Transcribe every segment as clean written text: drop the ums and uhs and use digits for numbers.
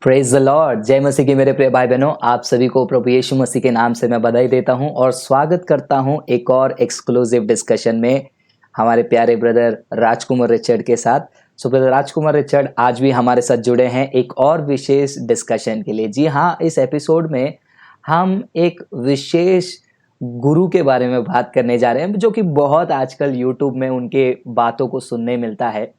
Praise the Lord. जय मसीह की मेरे प्रिय भाई बहनों, आप सभी को प्रभु यीशु मसीह के नाम से मैं बधाई देता हूं और स्वागत करता हूं एक और एक्सक्लूसिव डिस्कशन में हमारे प्यारे ब्रदर राजकुमार रिचर्ड के साथ। सो ब्रदर राजकुमार रिचर्ड आज भी हमारे साथ जुड़े हैं एक और विशेष डिस्कशन के लिए। जी हाँ, इस एपिसोड में हम एक विशेष गुरु के बारे में बात करने जा रहे हैं, जो कि बहुत आजकल यूट्यूब में उनके बातों को सुनने मिलता है।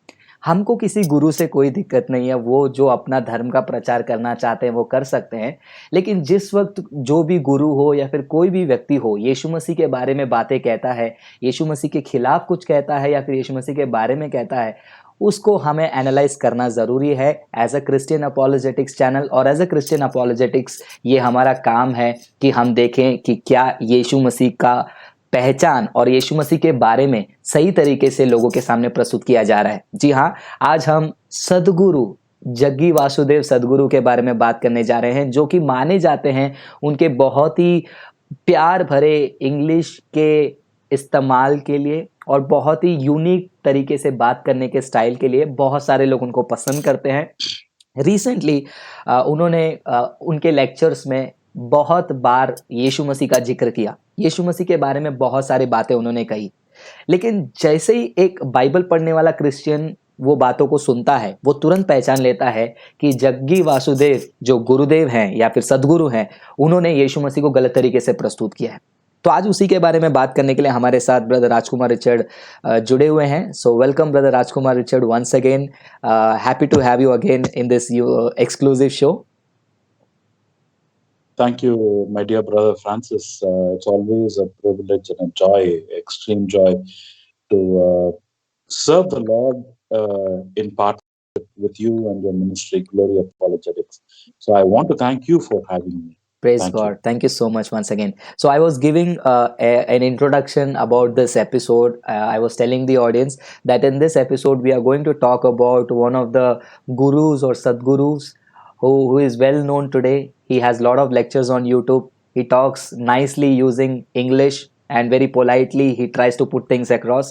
हमको किसी गुरु से कोई दिक्कत नहीं है, वो जो अपना धर्म का प्रचार करना चाहते हैं वो कर सकते हैं। लेकिन जिस वक्त जो भी गुरु हो या फिर कोई भी व्यक्ति हो यीशु मसीह के बारे में बातें कहता है, यीशु मसीह के खिलाफ कुछ कहता है या फिर यीशु मसीह के बारे में कहता है, उसको हमें एनालाइज करना जरूरी है। As a Christian apologetics channel और एज अ क्रिश्चियन अपोलोजेटिक्स ये हमारा काम है कि हम देखें कि क्या यीशु मसीह का पहचान और यीशु मसीह के बारे में सही तरीके से लोगों के सामने प्रस्तुत किया जा रहा है। जी हाँ, आज हम सदगुरु जग्गी वासुदेव सदगुरु के बारे में बात करने जा रहे हैं, जो कि माने जाते हैं उनके बहुत ही प्यार भरे इंग्लिश के इस्तेमाल के लिए और बहुत ही यूनिक तरीके से बात करने के स्टाइल के लिए बहुत सारे लोग उनको पसंद करते हैं। रिसेंटली उन्होंने उनके लेक्चर्स में बहुत बार यीशु मसीह का जिक्र किया, यीशु मसीह के बारे में बहुत सारी बातें उन्होंने कही। लेकिन जैसे ही एक बाइबल पढ़ने वाला क्रिश्चियन वो बातों को सुनता है, वो तुरंत पहचान लेता है कि जग्गी वासुदेव जो गुरुदेव हैं या फिर सदगुरु हैं, उन्होंने यीशु मसीह को गलत तरीके से प्रस्तुत किया है। तो आज उसी के बारे में बात करने के लिए हमारे साथ ब्रदर राजकुमार रिचर्ड जुड़े हुए हैं। So welcome brother Rajkumar Richard once again. Happy to have you again in this exclusive show. Thank you, my dear brother Francis. It's always a privilege and a joy, extreme joy, to serve the Lord in partnership with you and your ministry, Glory Apologetics. So I want to thank you for having me. Praise Thank God. you. Thank you so much once again. So I was giving an introduction about this episode. I was telling the audience that in this episode we are going to talk about one of the gurus or sadgurus who is well known today. He has a lot of lectures on YouTube. He talks nicely using English and very politely he tries to put things across.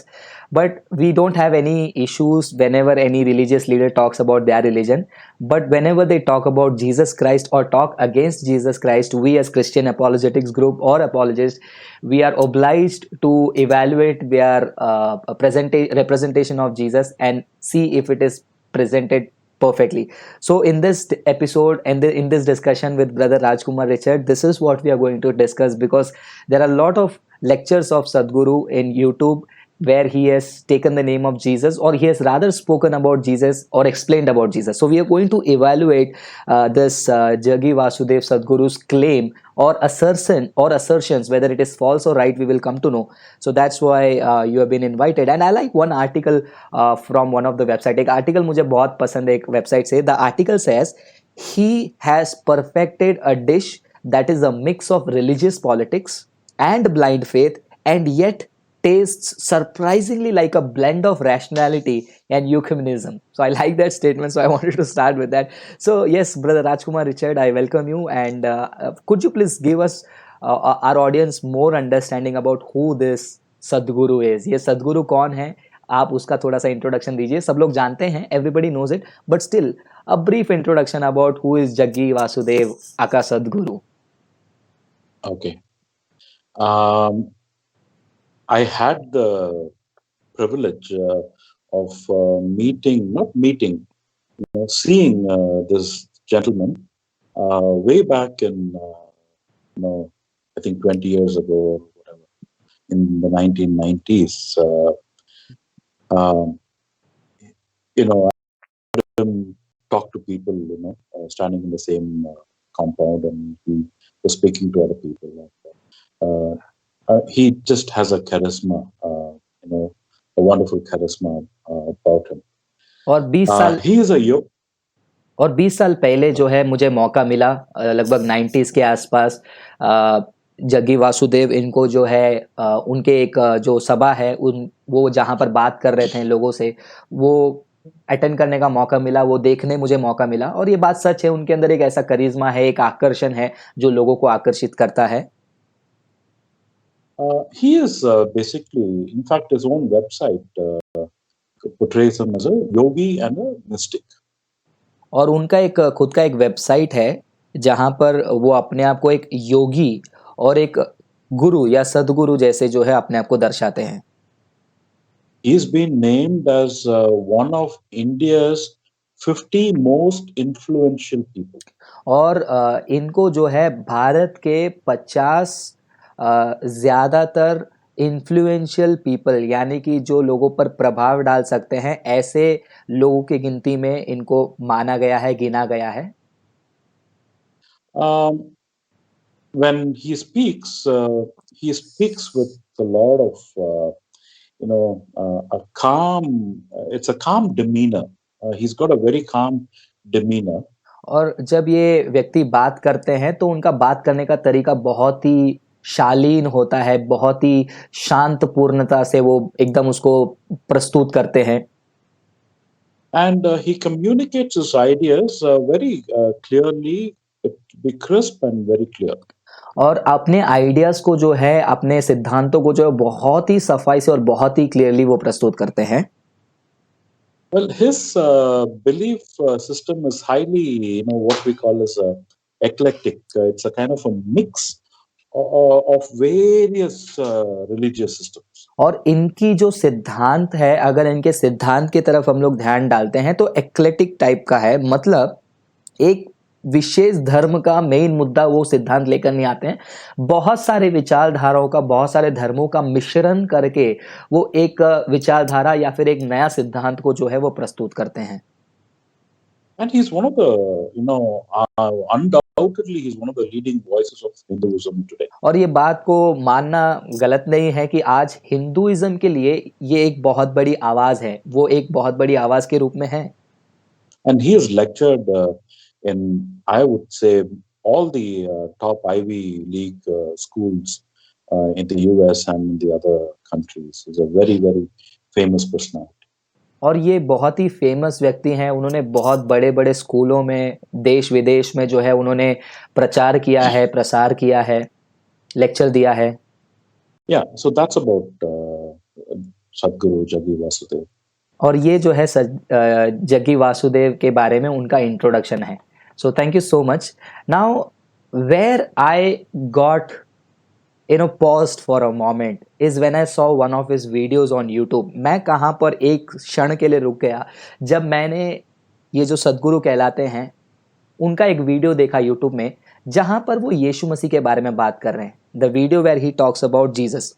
But we don't have any issues whenever any religious leader talks about their religion. But whenever they talk about Jesus Christ or talk against Jesus Christ, we as Christian apologetics group or apologists, we are obliged to evaluate their representation of Jesus and see if it is presented perfectly. So in this episode and in this discussion with brother Rajkumar Richard, this is what we are going to discuss, because there are a lot of lectures of Sadhguru in YouTube where he has taken the name of Jesus, or he has rather spoken about Jesus or explained about Jesus. So we are going to evaluate this Jaggi Vasudev Sadhguru's claim or assertions, whether it is false or right, we will come to know. So that's why you have been invited. And I like one article from one of the website. एक article मुझे बहुत पसंद है एक website से. The article says he has perfected a dish that is a mix of religious politics and blind faith, and yet tastes surprisingly like a blend of rationality and ecumenism. So I like that statement, so I wanted to start with that. So yes, brother Rajkumar Richard, I welcome you, and could you please give us our audience more understanding about who this Sadhguru is? ये सदगुरु कौन है? आप उसका थोड़ा सा introduction दीजिए। सब लोग जानते हैं, everybody knows it, but still a brief introduction about who is Jaggi Vasudev aka Sadhguru. Okay. I had the privilege of seeing this gentleman way back in, I think 20 years ago or whatever, in the 1990s. I heard him talk to people, standing in the same compound, and he was speaking to other people. He just has a charisma, a wonderful charisma about him. और 20 साल He is a yogi. और 20 साल पहले जो है मुझे मौका मिला, लगभग 90s के आसपास, जग्गी वासुदेव इनको जो है उनके एक जो सभा है वो जहाँ पर बात कर रहे थे लोगों से, वो अटेंड करने का मौका मिला, वो देखने मुझे मौका मिला। और ये बात सच है, उनके अंदर एक ऐसा करिश्मा है, एक आकर्षण है जो लोगों को आकर्षित करता है। He is basically, in fact, his own website portrays him as a yogi and a mystic. और उनका एक खुद का एक वेबसाइट है जहाँ पर वो अपने आप को एक योगी और एक गुरु या सदगुरु जैसे जो है अपने आप को दर्शाते हैं। He's been named as one of India's 50 most influential people. और इनको जो है भारत के 50 ज़्यादातर इन्फ्लुएंशियल पीपल यानी कि जो लोगों पर प्रभाव डाल सकते हैं ऐसे लोगों की गिनती में इनको माना गया है, गिना गया है। Um, when he speaks with a lot of a calm. It's a calm demeanor. He's got a very calm demeanor. और जब ये व्यक्ति बात करते हैं तो उनका बात करने का तरीका बहुत ही शालीन होता है, बहुत ही शांत पूर्णता से वो एकदम उसको प्रस्तुत करते हैं। And he communicates his ideas very clearly. It be crisp and very clear. और अपने आइडियाज को जो है, अपने सिद्धांतों को जो है बहुत ही सफाई से और बहुत ही क्लियरली वो प्रस्तुत करते हैं। Well, his belief system is highly, what we call as eclectic. It's a kind of a mix of various religious systems. और इनकी जो सिद्धांत है, अगर इनके सिद्धांत की तरफ हम लोग ध्यान डालते हैं तो एक्लेटिक टाइप का है, मतलब एक विशेष धर्म का मेन मुद्दा वो सिद्धांत लेकर नहीं आते हैं, बहुत सारे विचारधाराओं का, बहुत सारे धर्मों का मिश्रण करके वो एक विचारधारा या फिर एक नया सिद्धांत को जो है वो प्रस्तुत करते हैं। And he's one of the, undoubtedly, he's one of the leading voices of Hinduism today. और ये बात को मानना गलत नहीं है कि आज हिंदुइज्म के लिए ये एक बहुत बड़ी आवाज है, वो एक बहुत बड़ी आवाज के रूप में है। And he has lectured in, I would say, all the top Ivy League schools in the US and in the other countries. He's a very, very famous personality. और ये बहुत ही फेमस व्यक्ति हैं, उन्होंने बहुत बड़े बड़े स्कूलों में, देश विदेश में जो है उन्होंने प्रचार किया है, प्रसार किया है, लेक्चर दिया है। Yeah, so that's about Sadhguru Jaggi Vasudev. और ये जो है जग्गी वासुदेव के बारे में उनका इंट्रोडक्शन है। So thank you so much. Now where I got paused for a moment is when I saw one of his videos on YouTube. मैं कहाँ पर एक क्षण के लिए रुक गया जब मैंने ये जो सदगुरु कहलाते हैं उनका एक वीडियो देखा YouTube में जहाँ पर वो यीशु मसीह के बारे में बात कर रहे हैं। The video where he talks about Jesus.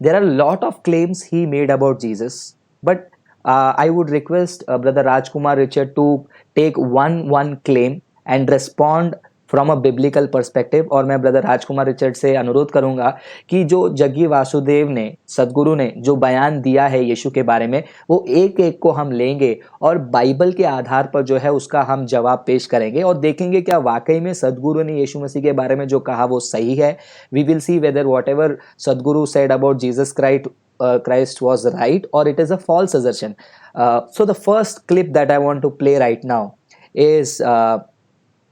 There are a lot of claims he made about Jesus, but I would request Brother Rajkumar Richard to take one claim and respond from a biblical perspective. और मैं brother Rajkumar Richard से अनुरोध करूंगा कि जो जग्गी वासुदेव ने, सदगुरु ने जो बयान दिया है यीशु के बारे में, वो एक एक को हम लेंगे और बाइबल के आधार पर जो है उसका हम जवाब पेश करेंगे और देखेंगे क्या वाकई में सदगुरु ने यीशु मसीह के बारे में जो कहा वो सही है। We will see whether whatever Sadhguru said about Jesus Christ was right or it is a false assertion. So the first clip that I want to play right now is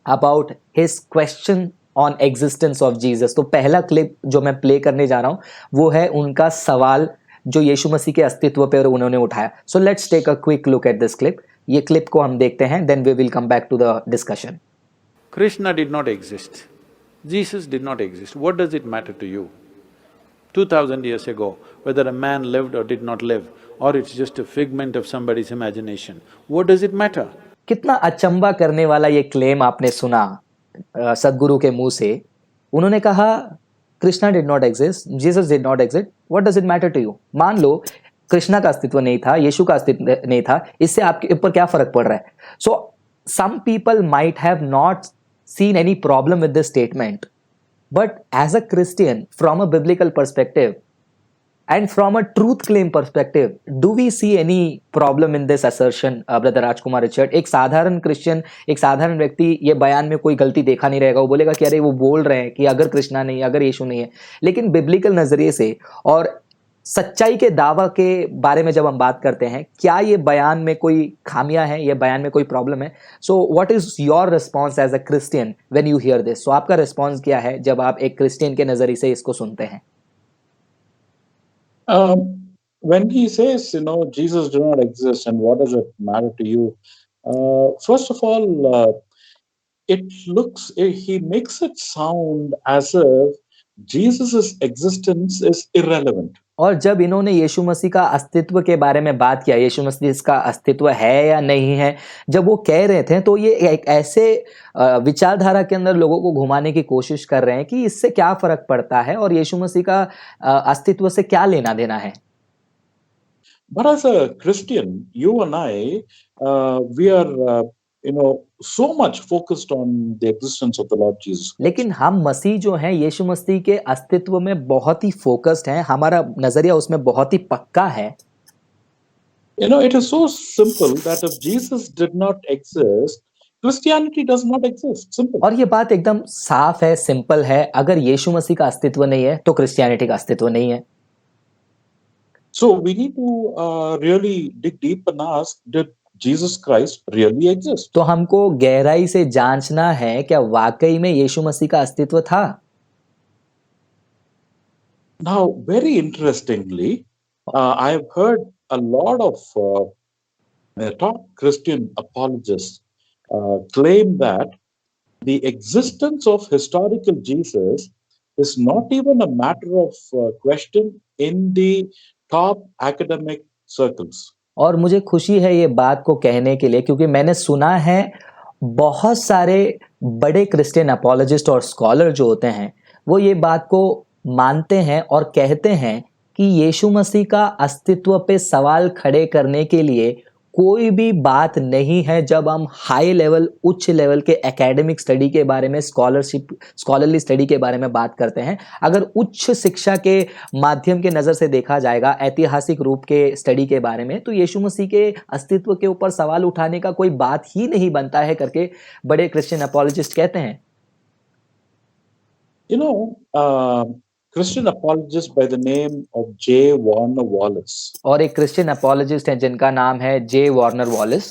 about his question on existence of Jesus. तो पहला clip जो मैं play करने जा रहा हूँ वो है उनका सवाल जो यीशु मसीह के अस्तित्व पे उन्होंने उठाया। So let's take a quick look at this clip. ये क्लिप को हम देखते हैं, then we will come back to the discussion. Krishna did not exist. Jesus did not exist. What does it matter to you? 2000 years ago, whether a man lived or did not live, or it's just a figment of somebody's imagination, what does it matter? कितना अचंबा करने वाला ये claim आपने सुना सदगुरु के मुंह से। उन्होंने कहा Krishna did not exist, Jesus did not exist, what does it matter to you? मान लो कृष्णा का अस्तित्व नहीं था, यीशु का अस्तित्व नहीं था, इससे आपके ऊपर क्या फर्क पड़ रहा है? So some people might have not seen any problem with this statement, but as a Christian, from a biblical perspective and from a truth claim perspective, do we see any problem in this assertion, brother Rajkumar Richard? एक साधारण Christian, एक साधारण व्यक्ति ये बयान में कोई गलती देखा नहीं रहेगा, वो बोलेगा कि अरे वो बोल रहे हैं कि अगर कृष्णा नहीं, अगर यीशु नहीं है। लेकिन बिब्लिकल नजरिए से और सच्चाई के दावा के बारे में जब हम बात करते हैं, क्या ये बयान में कोई खामियां हैं, ये बयान में कोई प्रॉब्लम है? So what is your response as a Christian when you hear this? So आपका रिस्पॉन्स क्या है जब आप एक क्रिश्चियन के नजरिए से इसको सुनते हैं? When he says, Jesus did not exist and what does it matter to you? First of all, he makes it sound as if Jesus' existence is irrelevant. और जब इन्होंने यीशु मसीह का अस्तित्व के बारे में बात किया, यीशु मसीह इसका अस्तित्व है या नहीं है, जब वो कह रहे थे तो ये एक ऐसे विचारधारा के अंदर लोगों को घुमाने की कोशिश कर रहे हैं कि इससे क्या फर्क पड़ता है और यीशु मसीह का अस्तित्व से क्या लेना देना है। But as a Christian, you and I, we are, so much focused on the existence of the Lord Jesus Christ. लेकिन हम मसीह जो हैं यीशु मसीह के अस्तित्व में बहुत ही फोकस्ड हैं, हमारा नजरिया उसमें बहुत ही पक्का है। It is so simple that if Jesus did not exist, Christianity does not exist. Simple. और ये बात एकदम साफ है, सिंपल है। अगर यीशु मसीह का अस्तित्व नहीं है तो क्रिश्चियनिटी का अस्तित्व नहीं है। So we need to really dig deep and ask, did Jesus Christ really exist? तो हमको गहराई से जांचना है क्या वाकई में यीशु मसीह का अस्तित्व था। Now, very interestingly, I have heard a lot of top Christian apologists claim that the existence of historical Jesus is not even a matter of question in the top academic circles. और मुझे खुशी है ये बात को कहने के लिए, क्योंकि मैंने सुना है बहुत सारे बड़े क्रिश्चियन अपोलॉजिस्ट और स्कॉलर जो होते हैं वो ये बात को मानते हैं और कहते हैं कि यीशु मसीह का अस्तित्व पे सवाल खड़े करने के लिए कोई भी बात नहीं है। जब हम हाई लेवल, उच्च लेवल के एकेडमिक स्टडी के बारे में, स्कॉलरली स्टडी के बारे में बात करते हैं, अगर उच्च शिक्षा के माध्यम के नज़र से देखा जाएगा, ऐतिहासिक रूप के स्टडी के बारे में, तो यीशु मसीह के अस्तित्व के ऊपर सवाल उठाने का कोई बात ही नहीं बनता है करके बड़े क्रिश्चियन अपोलॉजिस्ट कहते हैं। Christian apologist by the name of J. Warner Wallace. और एक क्रिश्चियन अपोलॉजिस्ट हैं जिनका नाम है जे Warner वॉलिस।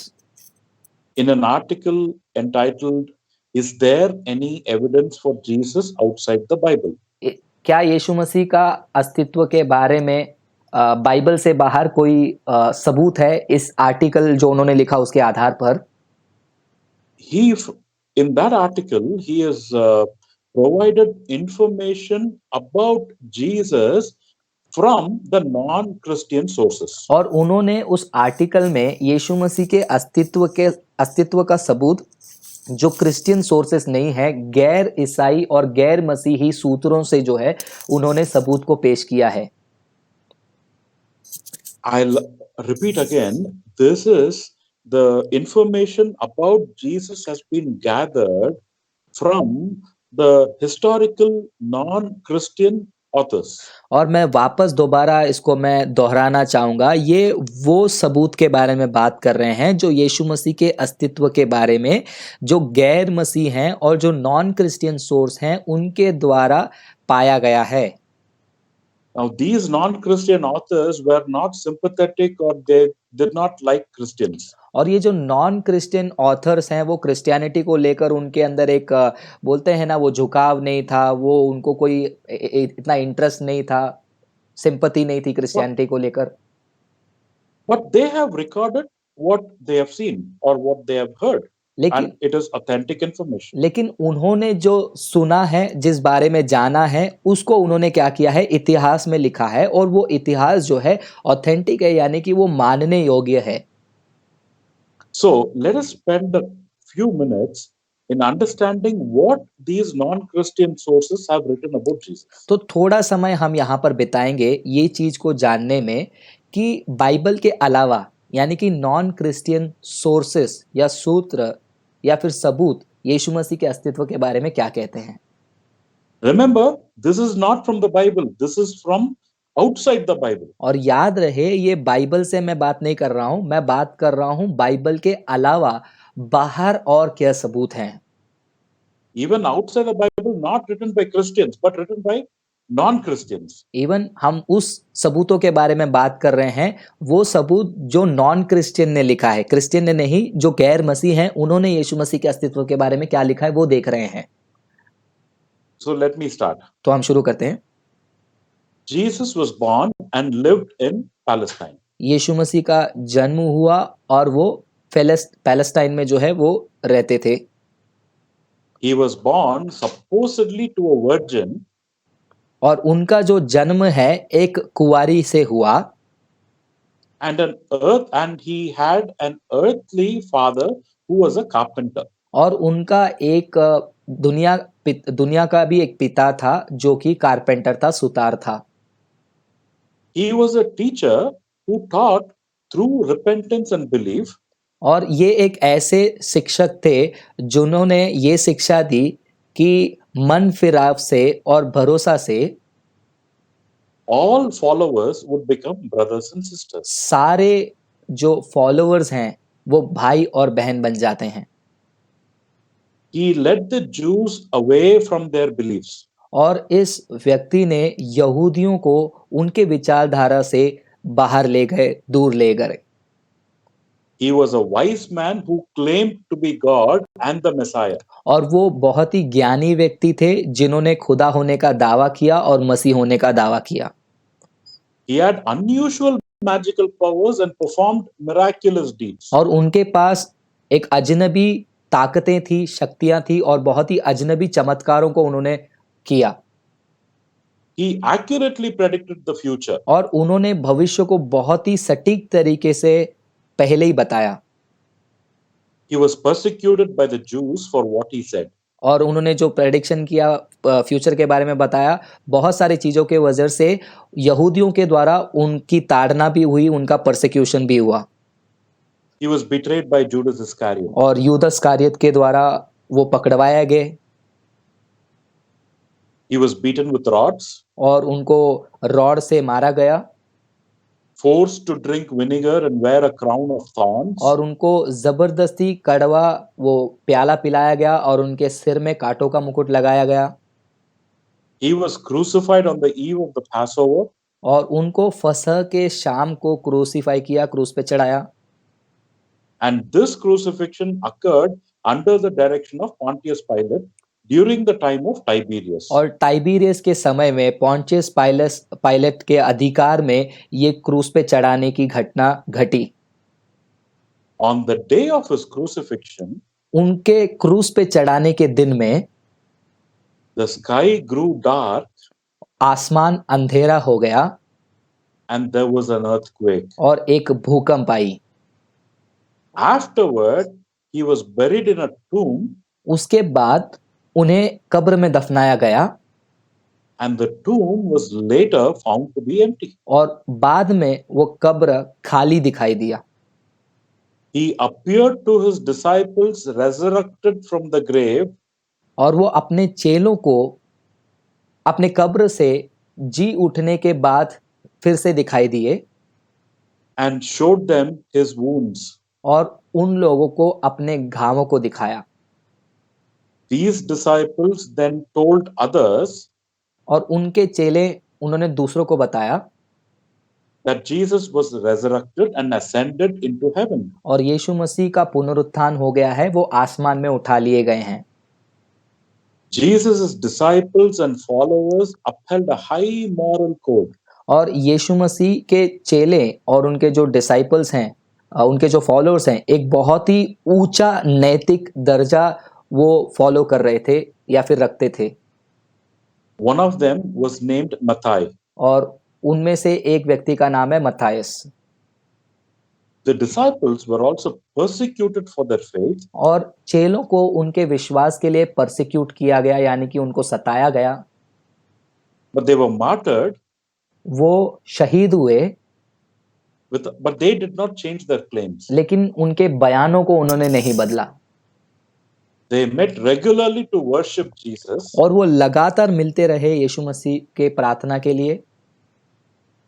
In an article entitled, "Is there any evidence for Jesus outside the Bible?" क्या यीशु मसीह का अस्तित्व के बारे में बाइबल से बाहर कोई सबूत है? इस आर्टिकल जो उन्होंने लिखा उसके आधार पर in that article he is provided information about Jesus from the non-Christian sources. और उन्होंने उस आर्टिकल में यीशु मसीह के अस्तित्व का सबूत जो क्रिश्चियन सोर्सेस नहीं है, गैर ईसाई और गैर मसीही सूत्रों से जो है उन्होंने सबूत को पेश किया है। I'll repeat again, this is the information about Jesus has been gathered from the historical non-Christian authors. और मैं वापस दोबारा इसको मैं दोहराना चाहूँगा, ये वो सबूत के बारे में बात कर रहे हैं जो यीशु मसीह के अस्तित्व के बारे में जो गैर मसीह हैं और जो नॉन क्रिश्चियन सोर्स हैं उनके द्वारा पाया गया है। Now these non-Christian authors were not sympathetic or they did not like Christians. और ये जो नॉन क्रिश्चियन ऑथर्स हैं वो क्रिश्चियनिटी को लेकर उनके अंदर एक बोलते हैं ना, वो झुकाव नहीं था, वो उनको कोई इतना इंटरेस्ट नहीं था, सिंपैथी नहीं थी क्रिश्चियनिटी को लेकर। But they have recorded what they have seen or what they have heard. And it is authentic information. लेकिन उन्होंने जो सुना है, जिस बारे में जाना है, उसको उन्होंने क्या किया है, इतिहास में लिखा है, और वो इतिहास जो है ऑथेंटिक है, यानी कि वो मानने योग्य है। So let us spend a few minutes in understanding what these non-Christian sources have written about Jesus. तो थोड़ा समय हम यहाँ पर बिताएंगे ये चीज को जानने में कि बाइबल के अलावा यानी कि नॉन क्रिश्चियन सोर्सेस या सूत्र या फिर सबूत यीशु मसीह के अस्तित्व के बारे में क्या कहते हैं। Remember, this is not from the Bible. This is from outside the Bible. और याद रहे, ये बाइबल से मैं बात नहीं कर रहा हूं, मैं बात कर रहा हूं बाइबल के अलावा बाहर और क्या सबूत हैं। Even outside the Bible, not written by Christians, but written by non-Christians. Even हम उस सबूतों के बारे में बात कर रहे हैं, वो सबूत जो नॉन क्रिश्चियन ने लिखा है, क्रिश्चियन ने नहीं, जो गैर मसीह हैं, उन्होंने यीशु मसीह के अस्तित्व के बारे में क्या लिखा है वो देख रहे हैं। So let me start. तो हम शुरू करते हैं। Jesus was born and lived in Palestine. यीशु मसीह का जन्म हुआ और वो पैलेस्टाइन में जो है वो रहते थे। He was born supposedly to a virgin, और उनका जो जन्म है एक कुंवारी से हुआ, and he had an earthly father who was a carpenter. और उनका एक दुनिया का भी एक पिता था जो कि कारपेंटर था, सुतार था। He was a teacher who taught through repentance and belief और ये एक ऐसे शिक्षक थे जिन्होंने ये शिक्षा दी कि मन फिराव से और भरोसा से all followers would become brothers and sisters. सारे जो फॉलोअर्स हैं वो भाई और बहन बन जाते हैं। He led the Jews away from their beliefs. और इस व्यक्ति ने यहूदियों को उनके विचारधारा से बाहर ले गए, दूर ले गए। He was a wise man who claimed to be God and the Messiah. और वो बहुत ही ज्ञानी व्यक्ति थे जिन्होंने खुदा होने का दावा किया और मसीह होने का दावा किया। He had unusual magical powers and performed miraculous deeds. और उनके पास एक अजनबी ताकतें थी, शक्तियां थी और बहुत ही अजनबी चमत्कारों को उन्होंने किया। He accurately predicted the future. और उन्होंने भविष्य को बहुत ही सटीक तरीके से पहले ही बताया। He was persecuted by the Jews for what he said. और उन्होंने जो प्रेडिक्शन किया, फ्यूचर के बारे में बताया, बहुत सारी चीजों के वजह से यहूदियों के द्वारा उनकी ताड़ना भी हुई, उनका परसिक्यूशन भी हुआ। He was betrayed by Judas Iscariot. और यूदस कारियत के द्वारा वो पकड़वाया गए। He was beaten with rods, और उनको रॉड से मारा गया। forced to drink vinegar and wear a crown of thorns. और उनको जबरदस्ती कड़वा वो प्याला पिलाया गया और उनके सिर में कांटों का मुकुट लगाया गया। He was crucified on the eve of the Passover. और उनको फसह के शाम को क्रूसीफाई किया, क्रूस पे चढ़ाया। And this crucifixion occurred under the direction of Pontius Pilate during the time of Tiberius. और टाइबीरियस के समय में पॉन्टियस पायलट के अधिकार में ये क्रूस पे चढ़ाने की घटना घटी। On the day of his crucifixion, उनके क्रूस पे चढ़ाने के दिन में the sky grew dark आसमान अंधेरा हो गया and there was an earthquake. और एक भूकंप आई। Afterward, he was buried in a tomb, उसके बाद उन्हें कब्र में दफनाया गया and the tomb was later found to be empty. और बाद में वो कब्र खाली दिखाई दिया। He appeared to his disciples resurrected from the grave, और वो अपने चेलों को अपने कब्र से जी उठने के बाद फिर से दिखाई दिए and showed them his wounds. और उन लोगों को अपने घावों को दिखाया। These disciples then told others और उनके चेले उन्होंने दूसरों को बताया that Jesus was resurrected and ascended into heaven. और यीशु मसीह का पुनरुत्थान हो गया है, वो आसमान में उठा लिए गए हैं। Jesus' disciples and followers upheld a high moral code. और यीशु मसीह के चेले और उनके जो डिसाइपल्स हैं, उनके जो फॉलोअर्स हैं, एक बहुत ही ऊंचा नैतिक दर्जा वो फॉलो कर रहे थे या फिर रखते थे। One of them was named Matthias. और उनमें से एक व्यक्ति का नाम है मत्थायस। The disciples were also persecuted for their faith, और चेलों को उनके विश्वास के लिए परसिक्यूट किया गया, यानी कि उनको सताया गया। but they were martyred, वो शहीद हुए, but they did not change their claims. लेकिन उनके बयानों को उन्होंने नहीं बदला। They met regularly to worship Jesus, और वो लगातार मिलते रहे यीशु मसीह के प्रार्थना के लिए,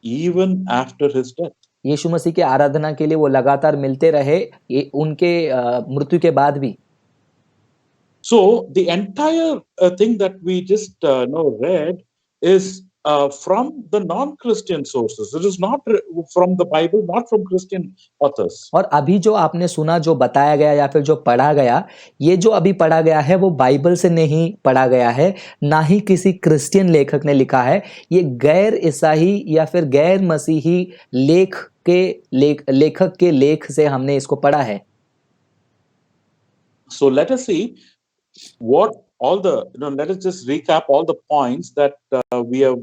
even after his death. यीशु मसीह के आराधना के लिए वो लगातार मिलते रहे ये उनके मृत्यु के बाद भी। So the entire thing that we just read is from the non-Christian sources. It is not from the Bible, not from Christian authors. और अभी जो आपने सुना, जो बताया गया या फिर जो पढ़ा गया, ये जो अभी पढ़ा गया है वो बाइबल से नहीं पढ़ा गया है, ना ही किसी क्रिश्चियन लेखक ने लिखा है। ये गैर ईसाई या फिर गैर मसीही लेखक के लेख से हमने इसको पढ़ा है। So let us see what all the, let us just recap all the points that we have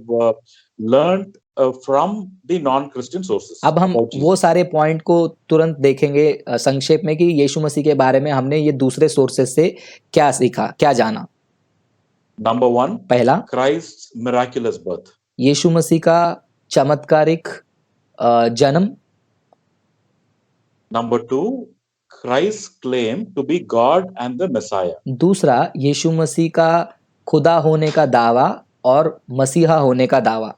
learned from the non-Christian sources अब हम about वो Jesus. सारे पॉइंट को तुरंत देखेंगे संक्षेप में कि यीशु मसीह के बारे में हमने ये दूसरे सोर्सेस से क्या सीखा, क्या जाना। Number one, पहला, Christ's miraculous birth. यीशु मसीह का चमत्कारिक जन्म। Number two, Christ's claim to be God and the Messiah. दूसरा, यीशु मसीह का खुदा होने का दावा और मसीहा होने का दावा।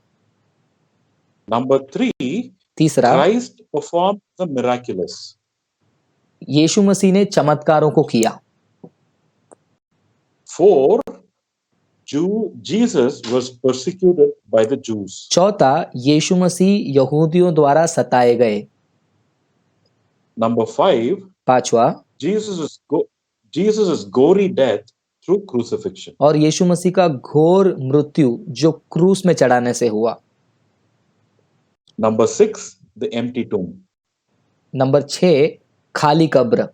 Number three, तीसरा, Christ performed the miraculous. यीशु मसीह ने चमत्कारों को किया। Four, Jesus was persecuted by the Jews. चौथा, यीशु मसीह यहूदियों द्वारा सताए गए। Number five, पांचवा, Jesus' gory death through crucifixion. और यीशु मसीह का घोर मृत्यु जो क्रूस में चढ़ाने से हुआ। Number six, the empty tomb. Number 6, खाली कब्र।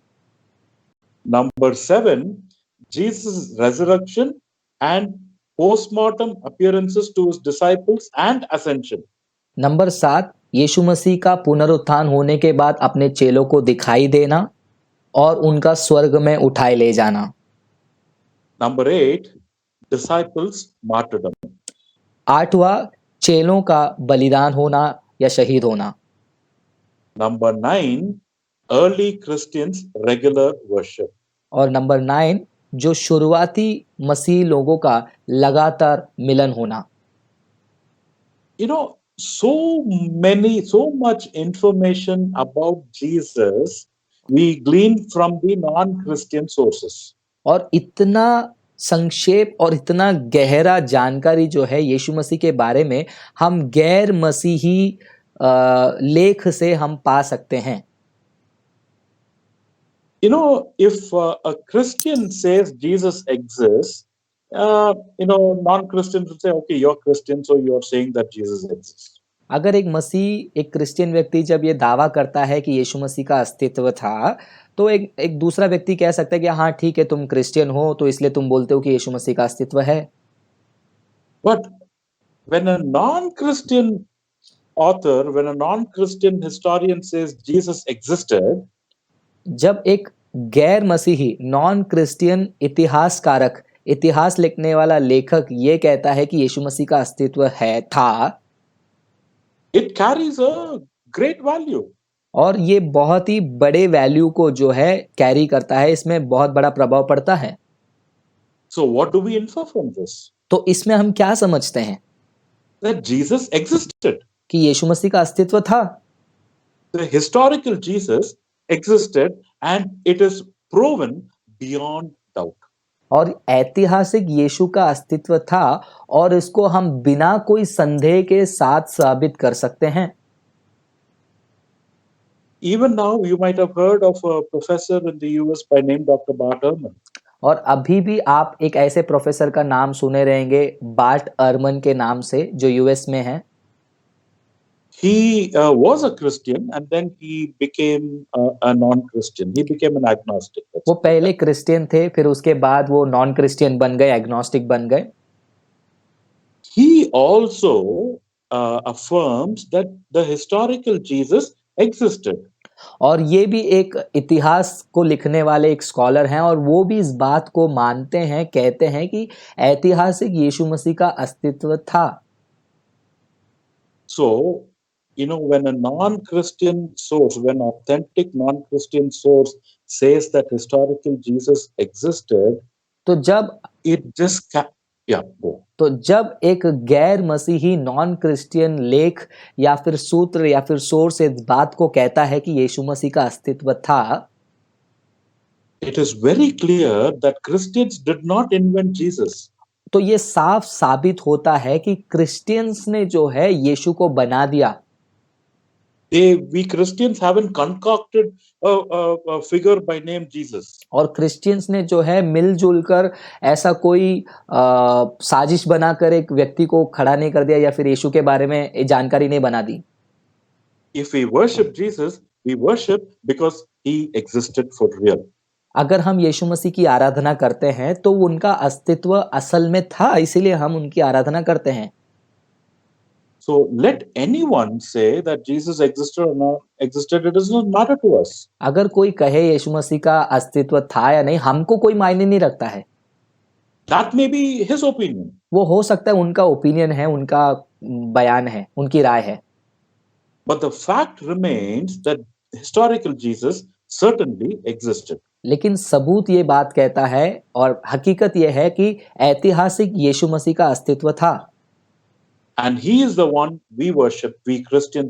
Number seven, Jesus' resurrection and post-mortem appearances to his disciples and ascension. Number 7, यीशु मसीह का पुनरुत्थान होने के बाद अपने चेलों को दिखाई देना और उनका स्वर्ग में उठाए ले जाना। Number eight, disciples' martyrdom. 8वां, चेलों का बलिदान होना या शहीद होना। Number nine, early Christians' regular worship. और नंबर 9, जो शुरुआती मसीह लोगों का लगातार मिलन होना। So much information about Jesus we glean from the non-Christian sources. और इतना संक्षेप और इतना गहरा जानकारी जो है यीशु मसीह के बारे में हम गैर मसीही लेख से हम पा सकते हैं। If a Christian says Jesus exists, non-Christians will say, okay, you're Christian, so you're saying that Jesus exists. अगर एक क्रिश्चियन व्यक्ति जब ये दावा करता है कि यीशु मसीह का अस्तित्व था, तो एक दूसरा व्यक्ति कह सकता है कि हाँ ठीक है, तुम क्रिश्चियन हो तो इसलिए तुम बोलते हो कि यीशु मसीह का अस्तित्व है। But when a non-Christian author, when a non-Christian historian says Jesus existed, जब एक गैर मसीही नॉन क्रिश्चियन इतिहासकारक, इतिहास लिखने वाला लेखक ये कहता है कि यीशु मसीह का अस्तित्व था, it carries a great value. और ये बहुत ही बड़े वैल्यू को जो है कैरी करता है, इसमें बहुत बड़ा प्रभाव पड़ता है। So what do we infer from this? तो इसमें हम क्या समझते हैं? That Jesus existed. कि यीशु मसीह का अस्तित्व था। The historical Jesus existed and it is proven beyond doubt. और ऐतिहासिक यीशु का अस्तित्व था और इसको हम बिना कोई संदेह के साथ साबित कर सकते हैं। Even now you might have heard of a professor in the US by name Dr. Bart Ehrman. और अभी भी आप एक ऐसे प्रोफेसर का नाम सुने रहेंगे बार्ट अर्मन के नाम से, जो यूएस में है। He was a Christian and then he became a non-Christian. He became an agnostic. वो पहले क्रिश्चियन थे, फिर उसके बाद वो नॉन क्रिश्चियन बन गए, एग्नोस्टिक बन गए। He also affirms that the historical Jesus existed. और ये भी एक इतिहास को लिखने वाले एक स्कॉलर हैं और वो भी इस बात को मानते हैं, कहते हैं कि ऐतिहासिक यीशु मसीह का अस्तित्व था। So, when a non-Christian source, when an authentic non-Christian source says that historical Jesus existed, तो जब जब एक गैर मसीही नॉन क्रिश्चियन लेख या फिर सूत्र या फिर सोर्स इस बात को कहता है कि यीशु मसीह का अस्तित्व था, it is very clear that Christians did not invent Jesus. तो ये साफ साबित होता है कि क्रिश्चियंस ने जो है यीशु को बना दिया। We Christians haven't concocted a figure by name Jesus. और क्रिश्चियंस ने जो है मिलजुल कर ऐसा कोई साजिश बनाकर एक व्यक्ति को खड़ा नहीं कर दिया या फिर यीशु के बारे में जानकारी नहीं बना दी। If we worship Jesus, we worship because he existed for real. अगर हम यीशु मसीह की आराधना करते हैं तो उनका अस्तित्व असल में था, इसीलिए हम उनकी आराधना करते हैं। So let anyone say that Jesus existed or not existed, it does not matter to us. अगर कोई कहे यीशु मसीह का अस्तित्व था या नहीं, हमको कोई मायने नहीं रखता है। That may be his opinion. वो हो सकता है उनका ओपिनियन है, उनका बयान है, उनकी राय है। But the fact remains that historical Jesus certainly existed. लेकिन सबूत ये बात कहता है और हकीकत ये है कि ऐतिहासिक यीशु मसीह का अस्तित्व था। And he is the one we worship, we Christians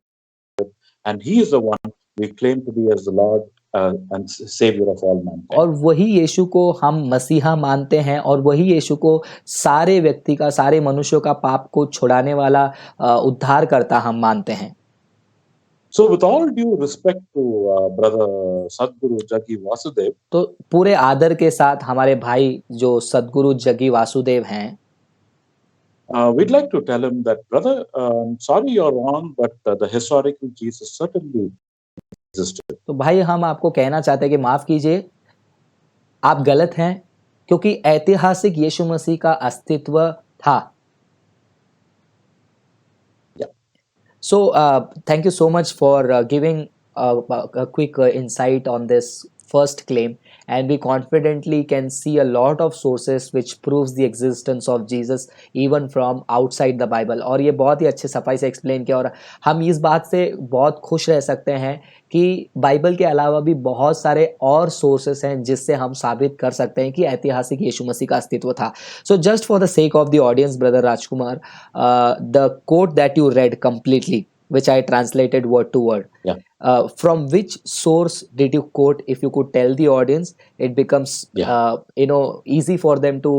worship, and he is the one we claim to be as the Lord and Savior of all mankind. और वही यीशु को हम मसीहा मानते हैं और वही यीशु को सारे व्यक्ति का, सारे मनुष्यों का पाप को छुड़ाने वाला उद्धार करता हम मानते हैं। So with all due respect to brother Sadhguru Jaggi Vasudev, तो पूरे आदर के साथ हमारे भाई जो सद्गुरु जग्गी वासुदेव हैं, we'd like to tell him that brother, sorry you're wrong, but the historical Jesus certainly existed. तो भाई हम आपको कहना चाहते हैं कि माफ कीजिए, आप गलत हैं, क्योंकि ऐतिहासिक यीशु मसीह का अस्तित्व था। So thank you so much for giving a quick insight on this first claim, and we confidently can see a lot of sources which proves the existence of Jesus even from outside the Bible। और ये बहुत ही अच्छे सफाई से explain किया और हम इस बात से बहुत खुश रह सकते हैं कि बाइबल के अलावा भी बहुत सारे और सोर्सेस हैं जिससे हम साबित कर सकते हैं कि ऐतिहासिक यीशु मसीह का अस्तित्व था। So just for the sake of the audience brother Rajkumar, the coat that you read completely, which I translated word to word. Yeah. From which source did you quote? If you could tell the audience, it becomes easy for them to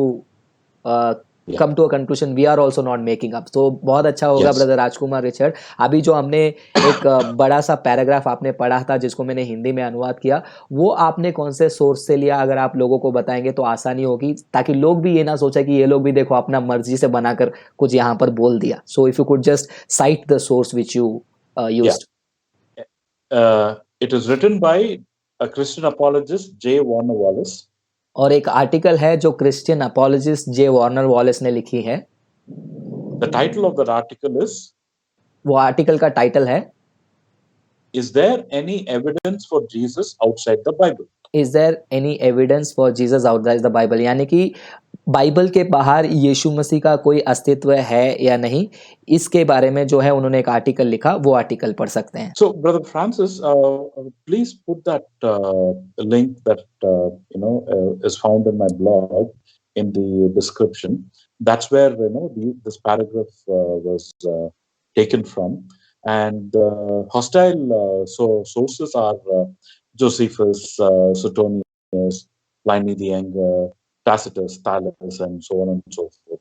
come to a conclusion we are also not making up. So बहुत अच्छा होगा brother Rajkumar Richard. अभी जो हमने एक बड़ा सा paragraph आपने पढ़ा था जिसको मैंने हिंदी में अनुवाद किया, वो आपने कौन से सोर्स से लिया? अगर आप लोगों को बताएंगे तो आसानी होगी, ताकि लोग भी ये ना सोचे कि ये लोग भी देखो अपना मर्जी से बनाकर कुछ यहाँ पर बोल दिया। So if you could just site the source which you used. It is written by a Christian apologist J. Warner Wallace. और एक आर्टिकल है जो क्रिश्चियन अपोलोजिस्ट जे वार्नर वॉलेस ने लिखी है। The title of that article is, वो article का title है, Is there any evidence for Jesus outside the Bible? Is there any evidence for Jesus outside the Bible? यानी कि बाइबल के बाहर यीशु मसीह का कोई अस्तित्व है या नहीं, इसके बारे में जो है उन्होंने एक आर्टिकल लिखा, वो आर्टिकल पढ़ सकते हैं। So brother Francis, please put that link that is found in my blog in the description. That's where this paragraph was taken from, and hostile sources are Josephus, Suetonius, Pliny the Younger, Tacitus, Thales, and so on and so forth.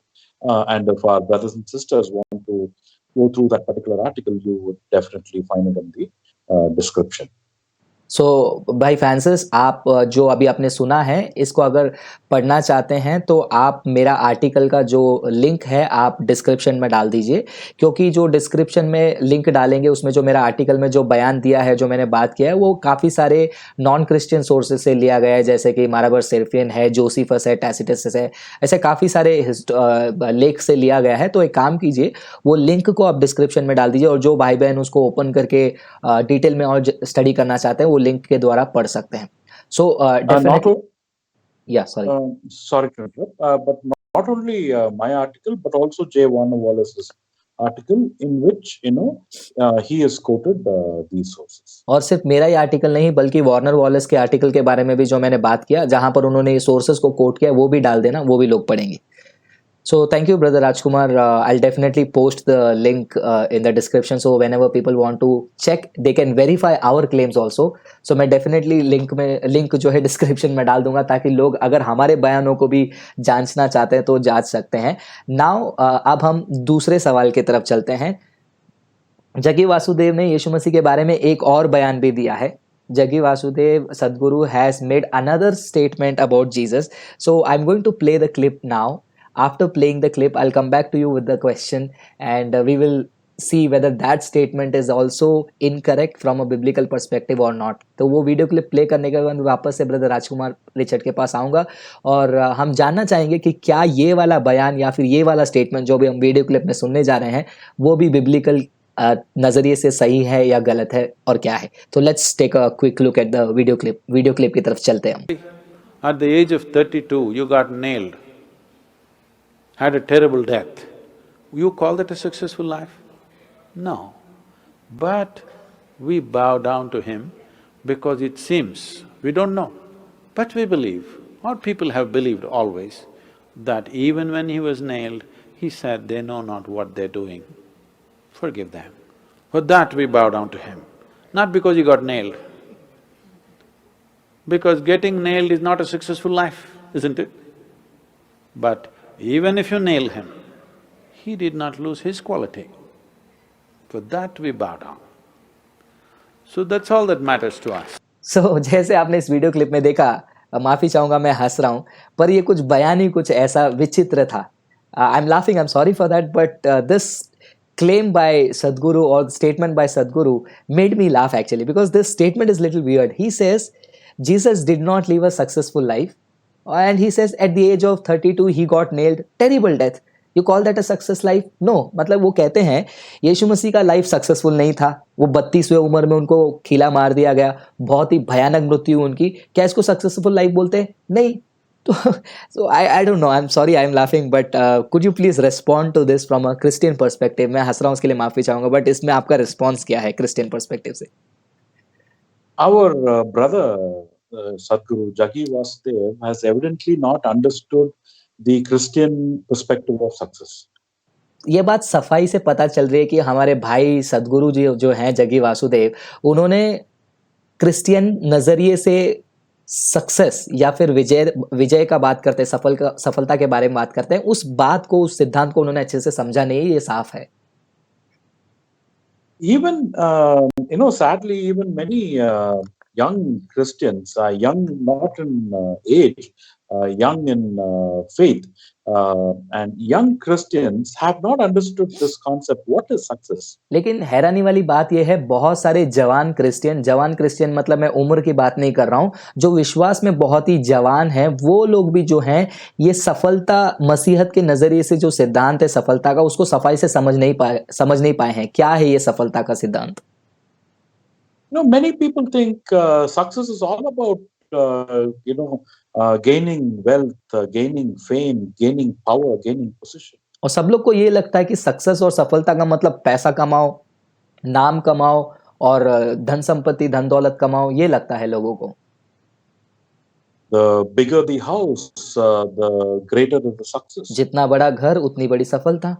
And if our brothers and sisters want to go through that particular article, you would definitely find it in the description. सो भाई Francis, आप जो अभी आपने सुना है इसको अगर पढ़ना चाहते हैं तो आप मेरा आर्टिकल का जो लिंक है आप डिस्क्रिप्शन में डाल दीजिए, क्योंकि जो डिस्क्रिप्शन में लिंक डालेंगे उसमें जो मेरा आर्टिकल में जो बयान दिया है, जो मैंने बात किया है, वो काफ़ी सारे नॉन क्रिश्चियन सोर्सेज से लिया गया है, जैसे कि माराबर सेल्फियन है, जोसीफस है, टैसिटस है, ऐसे काफ़ी सारे लेख से लिया गया है। तो एक काम कीजिए, वो लिंक को आप डिस्क्रिप्शन में डाल दीजिए और जो भाई बहन उसको ओपन करके डिटेल में और स्टडी करना चाहते हैं वो लिंक के द्वारा पढ़ सकते हैं। So definitely, sorry to interrupt, but not only my article, but also J. Warner Wallace's article, in which he has quoted these sources. और सिर्फ मेरा ही आर्टिकल नहीं, बल्कि वार्नर वॉलेस के आर्टिकल के बारे में भी जो मैंने बात किया, जहां पर उन्होंने ये सोर्सेस को कोट किया, वो भी डाल देना, वो भी लोग पढ़ेंगे। So thank you brother Rajkumar, I'll definitely post the link in the description, so whenever people want to check they can verify our claims also. So मैं definitely लिंक जो है डिस्क्रिप्शन में डाल दूंगा, ताकि लोग अगर हमारे बयानों को भी जांचना चाहते हैं तो जांच सकते हैं। Now अब हम दूसरे सवाल की तरफ चलते हैं। जग्गी वासुदेव ने यीशु मसीह के बारे में एक और बयान भी दिया है। Jaggi Vasudev Sadhguru has made another statement about Jesus. So I'm going to play the clip now. After playing the clip, I'll come back to you with the question, and we will see whether that statement is also incorrect from a biblical perspective or not. तो वो video clip play करने के बाद वापस से brother Rajkumar Richard के पास आऊँगा और हम जानना चाहेंगे कि क्या ये वाला बयान या फिर ये वाला स्टेटमेंट जो भी हम वीडियो क्लिप में सुनने जा रहे हैं वो भी बिब्लिकल नजरिए से सही है या गलत है और क्या है। तो let's take a quick look at the video clip की तरफ चलते हैं हम। At the age of 32, you got nailed, had a terrible death. You call that a successful life? No. But we bow down to him because it seems, we don't know, but we believe, or people have believed always, that even when he was nailed, he said, they know not what they're doing. Forgive them. For that we bow down to him, not because he got nailed. Because getting nailed is not a successful life, isn't it? But even if you nail him, he did not lose his quality. For that we bow down. So that's all that matters to us. So, जैसे आपने इस video clip में देखा, माफी चाहूंगा मैं हंस रहा हूँ, पर ये कुछ बयान ही कुछ ऐसा विचित्र था। I am laughing, I am sorry for that, but this claim by Sadhguru or statement by Sadhguru made me laugh actually, because this statement is little weird. He says Jesus did not live a successful life, and he says at the age of 32 he got nailed, terrible death. You call that a success life? No. मतलब वो कहते हैं यीशु मसीह का life successful नहीं था, वो 32वें उम्र में उनको खीला मार दिया गया, बहुत ही भयानक मृत्यु उनकी, क्या इसको सक्सेसफुल लाइफ बोलते हैं? नहीं। तो so I don't know, I'm sorry, I'm laughing, but could you please respond to this from a Christian perspective? मैं हंस रहा हूँ उसके लिए माफी चाहूंगा, बट इसमें आपका रिस्पॉन्स क्या है क्रिश्चियन पर्सपेक्टिव से? Our brother Sadhguru Jaggi Vasudev has evidently not understood the Christian perspective of success. ये बात सफाई से पता चल रही है कि हमारे भाई सदगुरु जी जो हैं जग्गी वासुदेव, उन्होंने क्रिश्चियन नजरिए से सक्सेस या फिर विजय का बात करते हैं, सफलता के बारे में बात करते हैं, उस बात को, उस सिद्धांत को उन्होंने अच्छे से समझा नहीं, ये साफ है। Even sadly, even many young Christians are young not in age, young in faith, and young Christians have not understood this concept. What is success? लेकिन हैरानी वाली बात यह है, बहुत सारे जवान क्रिश्चियन मतलब मैं उम्र की बात नहीं कर रहा हूं, जो विश्वास में बहुत ही जवान हैं, वो लोग भी जो हैं ये सफलता, मसीहत के नजरिए से जो सिद्धांत है सफलता का, उसको सफाई से समझ नहीं पाए हैं। क्या है ये सफलता का सिद्धांत? Many people think success is all about gaining wealth, gaining fame, gaining power, gaining position. और सब लोग को ये लगता है कि सक्सेस और सफलता का मतलब पैसा कमाओ, नाम कमाओ और धन संपत्ति, धन दौलत कमाओ, ये लगता है लोगों को। The bigger the house, the greater the success. जितना बड़ा घर उतनी बड़ी सफलता।